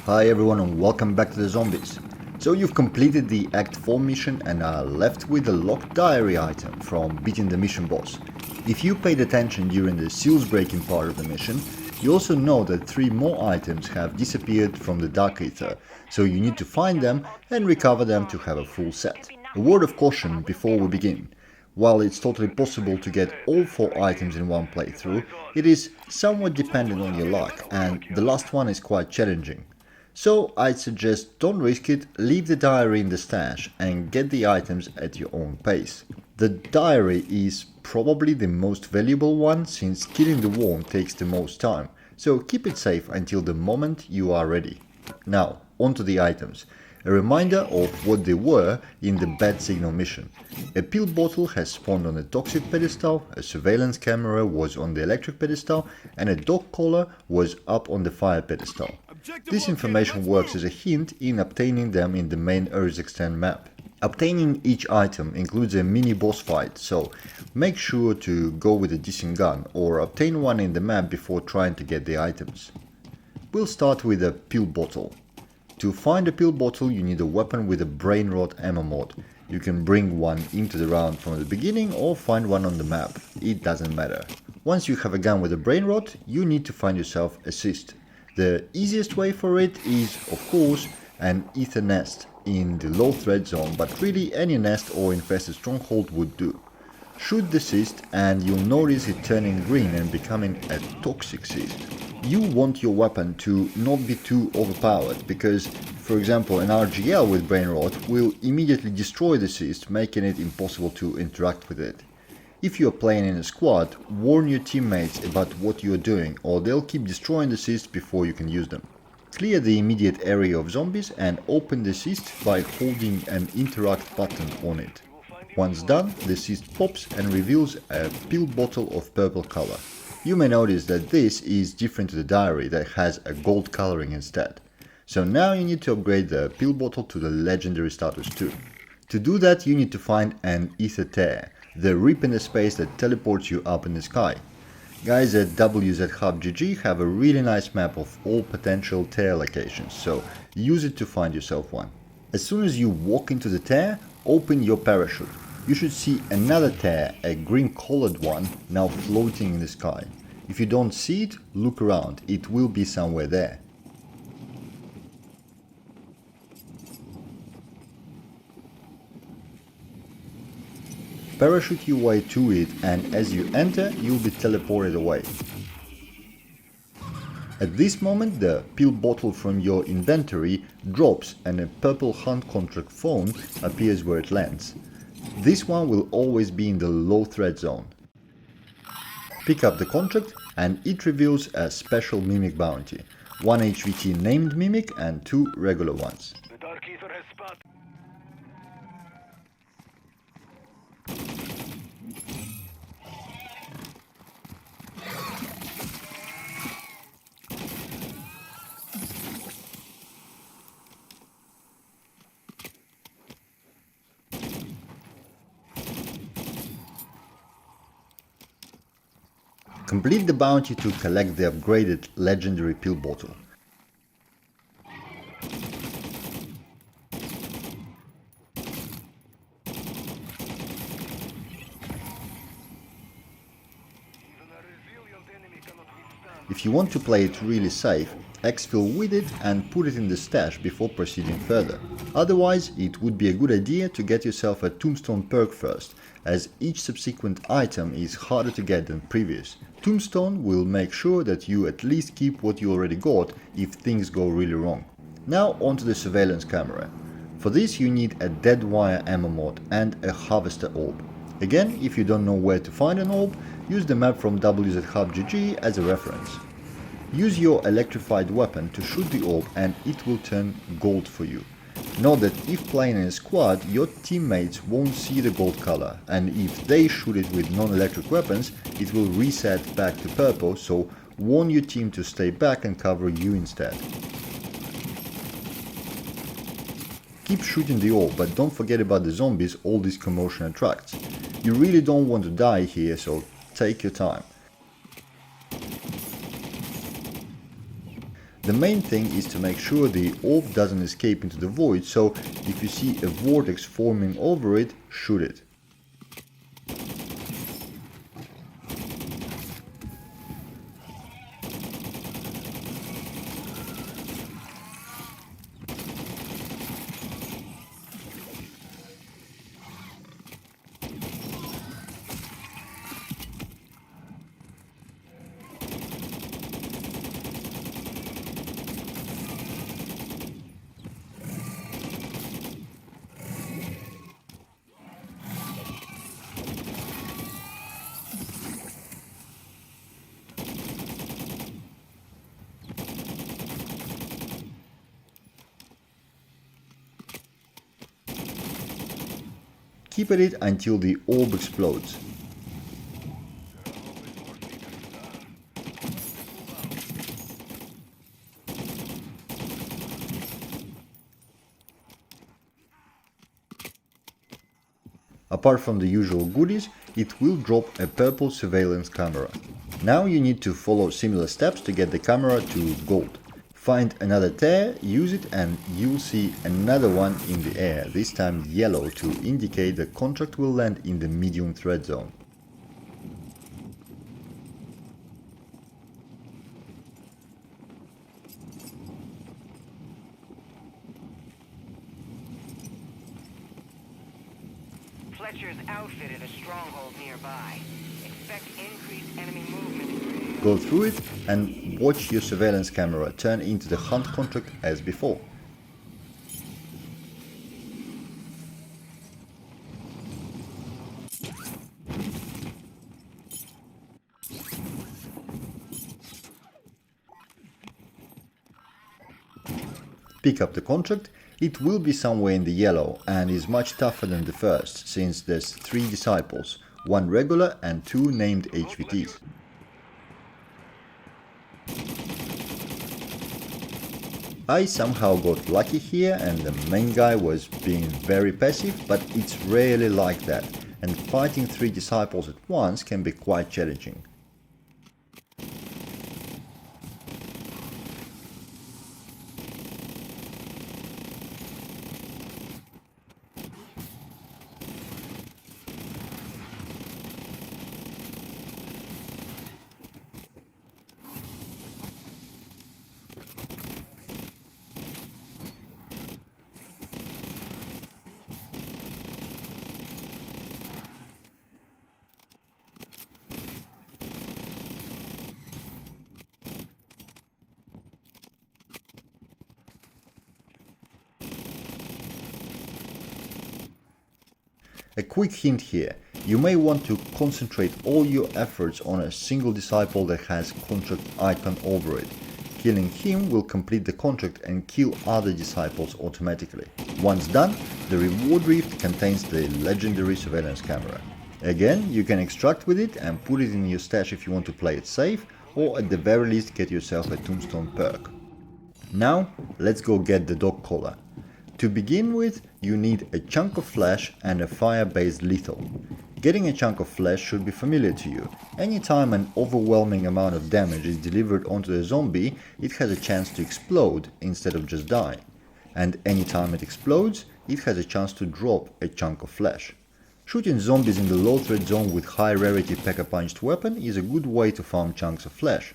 Hi everyone and welcome back to the Zombies. So you've completed the Act 4 mission and are left with a locked diary item from beating the mission boss. If you paid attention during the seals breaking part of the mission, you also know that 3 more items have disappeared from the Dark Aether, so you need to find them and recover them to have a full set. A word of caution before we begin. While it's totally possible to get all 4 items in one playthrough, it is somewhat dependent on your luck, and the last one is quite challenging. So I'd suggest don't risk it, leave the diary in the stash and get the items at your own pace. The diary is probably the most valuable one since killing the worm takes the most time, so keep it safe until the moment you are ready. Now, onto the items. A reminder of what they were in the Bad Signal mission. A pill bottle has spawned on the toxic pedestal, a surveillance camera was on the electric pedestal, and a dog collar was up on the fire pedestal. This information works as a hint in obtaining them in the main Earth Extend map. Obtaining each item includes a mini boss fight, so make sure to go with a decent gun or obtain one in the map before trying to get the items. We'll start with a pill bottle. To find a pill bottle you need a weapon with a brain rot ammo mod. You can bring one into the round from the beginning or find one on the map, it doesn't matter. Once you have a gun with a brain rot, you need to find yourself a cyst. The easiest way for it is, of course, an ether nest in the low threat zone, but really any nest or infested stronghold would do. Shoot the cyst and you'll notice it turning green and becoming a toxic cyst. You want your weapon to not be too overpowered because, for example, an RGL with brain rot will immediately destroy the cyst, making it impossible to interact with it. If you are playing in a squad, warn your teammates about what you are doing or they'll keep destroying the cyst before you can use them. Clear the immediate area of zombies and open the cyst by holding an interact button on it. Once done, the cyst pops and reveals a pill bottle of purple color. You may notice that this is different to the diary that has a gold coloring instead. So now you need to upgrade the pill bottle to the legendary status 2. To do that you need to find an ether tear, the rip in the space that teleports you up in the sky. Guys at WZ Hub GG have a really nice map of all potential tear locations, so use it to find yourself one. As soon as you walk into the tear, open your parachute. You should see another tear, a green colored one, now floating in the sky. If you don't see it, look around, it will be somewhere there. Parachute your way to it and as you enter, you'll be teleported away. At this moment, the pill bottle from your inventory drops and a purple hunt contract phone appears where it lands. This one will always be in the low threat zone. Pick up the contract and it reveals a special mimic bounty. 1 HVT named mimic and 2 regular ones. The Dark Aether has spotted. Complete the bounty to collect the upgraded legendary pill bottle. If you want to play it really safe, exfil with it and put it in the stash before proceeding further. Otherwise, it would be a good idea to get yourself a tombstone perk first, as each subsequent item is harder to get than previous. Tombstone will make sure that you at least keep what you already got if things go really wrong. Now onto the surveillance camera. For this you need a dead wire ammo mod and a harvester orb. Again, if you don't know where to find an orb, use the map from WZ Hub GG as a reference. Use your electrified weapon to shoot the orb and it will turn gold for you. Note that if playing in a squad, your teammates won't see the gold color, and if they shoot it with non-electric weapons, it will reset back to purple, so warn your team to stay back and cover you instead. Keep shooting the orb, but don't forget about the zombies all this commotion attracts. You really don't want to die here, so take your time. The main thing is to make sure the orb doesn't escape into the void, so if you see a vortex forming over it, shoot it. Keep at it until the orb explodes. Apart from the usual goodies, it will drop a purple surveillance camera. Now you need to follow similar steps to get the camera to gold. Find another tear, use it, and you'll see another one in the air, this time yellow, to indicate the contract will land in the medium threat zone. Fletcher's outfitted a stronghold nearby. Expect increased enemy movement. Go through it and watch your surveillance camera turn into the hunt contract as before. Pick up the contract. It will be somewhere in the yellow and is much tougher than the first, since there's 3 disciples, 1 regular and 2 named HVTs. I somehow got lucky here and the main guy was being very passive, but it's rarely like that, and fighting 3 disciples at once can be quite challenging. A quick hint here, you may want to concentrate all your efforts on a single disciple that has contract icon over it. Killing him will complete the contract and kill other disciples automatically. Once done, the reward rift contains the legendary surveillance camera. Again, you can extract with it and put it in your stash if you want to play it safe, or at the very least get yourself a tombstone perk. Now, let's go get the dog collar. To begin with, you need a chunk of flesh and a fire-based lethal. Getting a chunk of flesh should be familiar to you. Anytime an overwhelming amount of damage is delivered onto a zombie, it has a chance to explode instead of just die. And anytime it explodes, it has a chance to drop a chunk of flesh. Shooting zombies in the low threat zone with high rarity pack-a-punched weapon is a good way to farm chunks of flesh.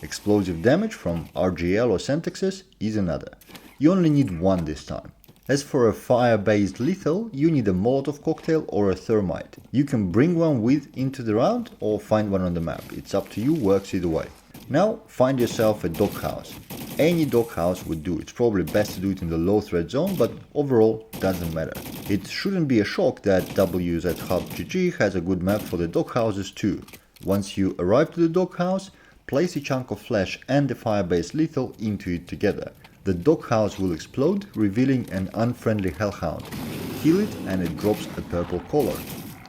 Explosive damage from RGL or Sentexes is another. You only need 1 this time. As for a fire-based lethal, you need a Molotov cocktail or a thermite. You can bring one with into the round or find one on the map. It's up to you, works either way. Now find yourself a doghouse. Any doghouse would do. It's probably best to do it in the low threat zone, but overall doesn't matter. It shouldn't be a shock that WZ Hub GG has a good map for the doghouses too. Once you arrive to the doghouse, place a chunk of flesh and the fire-based lethal into it together. The doghouse will explode, revealing an unfriendly hellhound. Kill it and it drops a purple collar.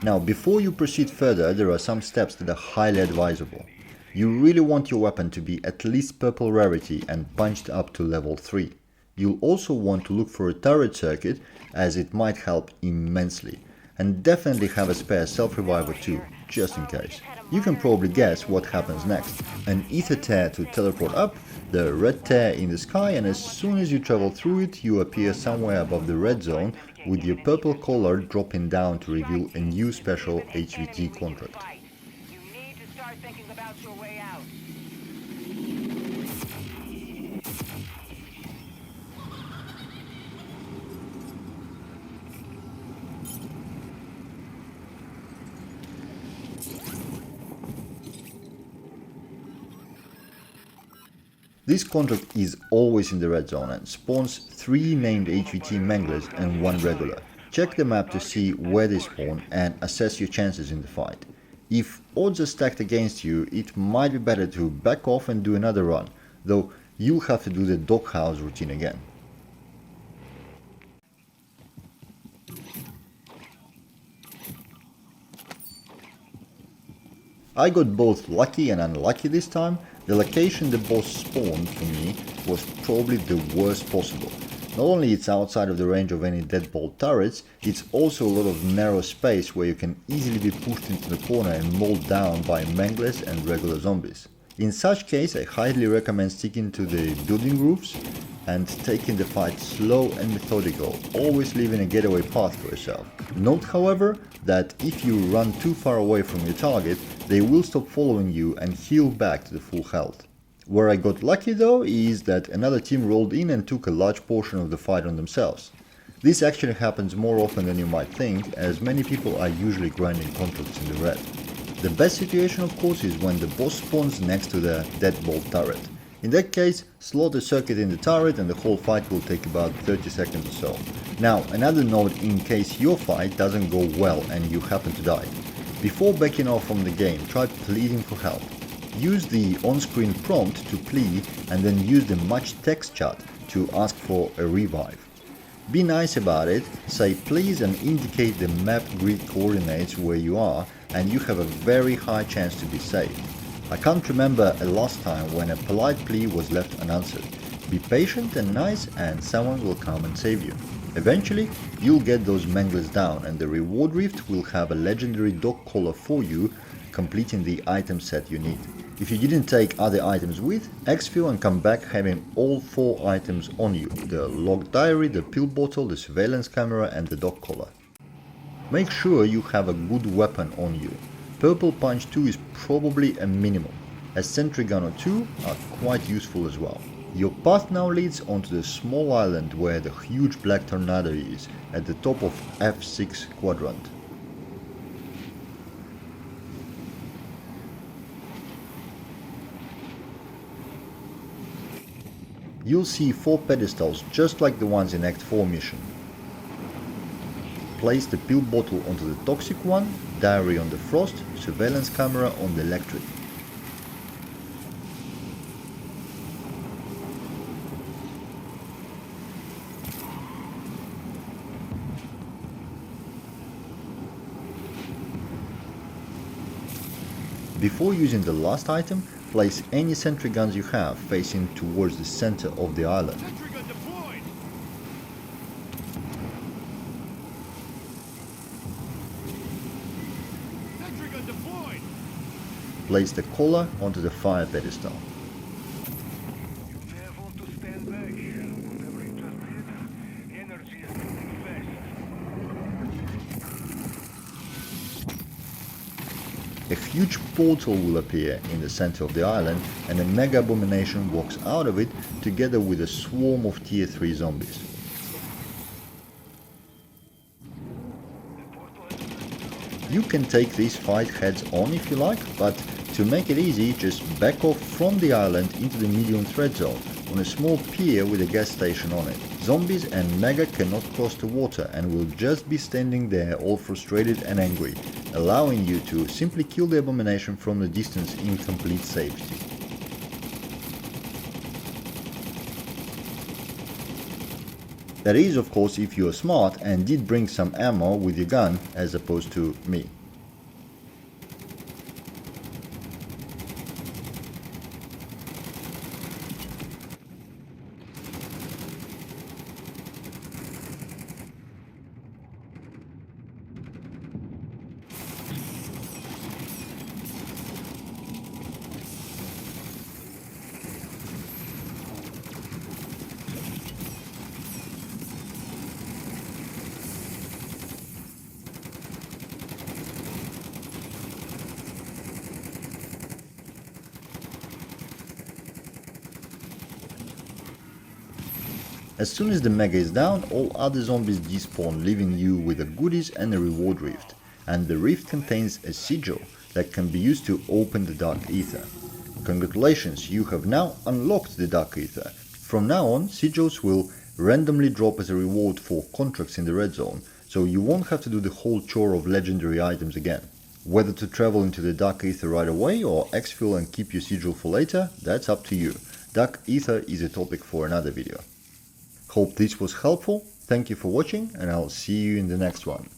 Now, before you proceed further, there are some steps that are highly advisable. You really want your weapon to be at least purple rarity and punched up to level 3. You'll also want to look for a turret circuit, as it might help immensely. And definitely have a spare self-reviver too, just in case. You can probably guess what happens next. An ether tear to teleport up, the red tear in the sky, and as soon as you travel through it, you appear somewhere above the red zone with your purple collar dropping down to reveal a new special HVT contract. You need to start thinking about your way out. This contract is always in the red zone and spawns 3 named HVT manglers and 1 regular. Check the map to see where they spawn and assess your chances in the fight. If odds are stacked against you, it might be better to back off and do another run, though you'll have to do the doghouse routine again. I got both lucky and unlucky this time. The location the boss spawned for me was probably the worst possible. Not only it's outside of the range of any deadbolt turrets, it's also a lot of narrow space where you can easily be pushed into the corner and mauled down by manglers and regular zombies. In such case, I highly recommend sticking to the building roofs and taking the fight slow and methodical, always leaving a getaway path for yourself. Note, however, that if you run too far away from your target, they will stop following you and heal back to the full health. Where I got lucky though is that another team rolled in and took a large portion of the fight on themselves. This actually happens more often than you might think, as many people are usually grinding contracts in the red. The best situation of course is when the boss spawns next to the deadbolt turret. In that case, slot a circuit in the turret and the whole fight will take about 30 seconds or so. Now, another note in case your fight doesn't go well and you happen to die. Before backing off from the game, try pleading for help. Use the on-screen prompt to plead and then use the match text chat to ask for a revive. Be nice about it, say please and indicate the map grid coordinates where you are and you have a very high chance to be saved. I can't remember a last time when a polite plea was left unanswered. Be patient and nice and someone will come and save you. Eventually, you'll get those manglers down and the reward rift will have a legendary dog collar for you, completing the item set you need. If you didn't take other items with, exfil and come back having all 4 items on you: the log diary, the pill bottle, the surveillance camera and the dog collar. Make sure you have a good weapon on you. Purple punch 2 is probably a minimum. A sentry gun or 2 are quite useful as well. Your path now leads onto the small island where the huge black tornado is, at the top of F6 quadrant. You'll see 4 pedestals just like the ones in Act 4 mission. Place the pill bottle onto the toxic one, diary on the frost, surveillance camera on the electric. Before using the last item, place any sentry guns you have facing towards the center of the island. Place the collar onto the fire pedestal. A huge portal will appear in the center of the island and a mega abomination walks out of it together with a swarm of tier 3 zombies. You can take this fight heads on if you like, but to make it easy, just back off from the island into the medium threat zone on a small pier with a gas station on it. Zombies and Mega cannot cross the water and will just be standing there all frustrated and angry, allowing you to simply kill the abomination from the distance in complete safety. That is, of course, if you are smart and did bring some ammo with your gun, as opposed to me. As soon as the mega is down, all other zombies despawn, leaving you with a goodies and a reward rift. And the rift contains a sigil that can be used to open the Dark Aether. Congratulations, you have now unlocked the Dark Aether. From now on, sigils will randomly drop as a reward for contracts in the red zone, so you won't have to do the whole chore of legendary items again. Whether to travel into the Dark Aether right away or exfil and keep your sigil for later, that's up to you. Dark Aether is a topic for another video. Hope this was helpful, thank you for watching, and I'll see you in the next one.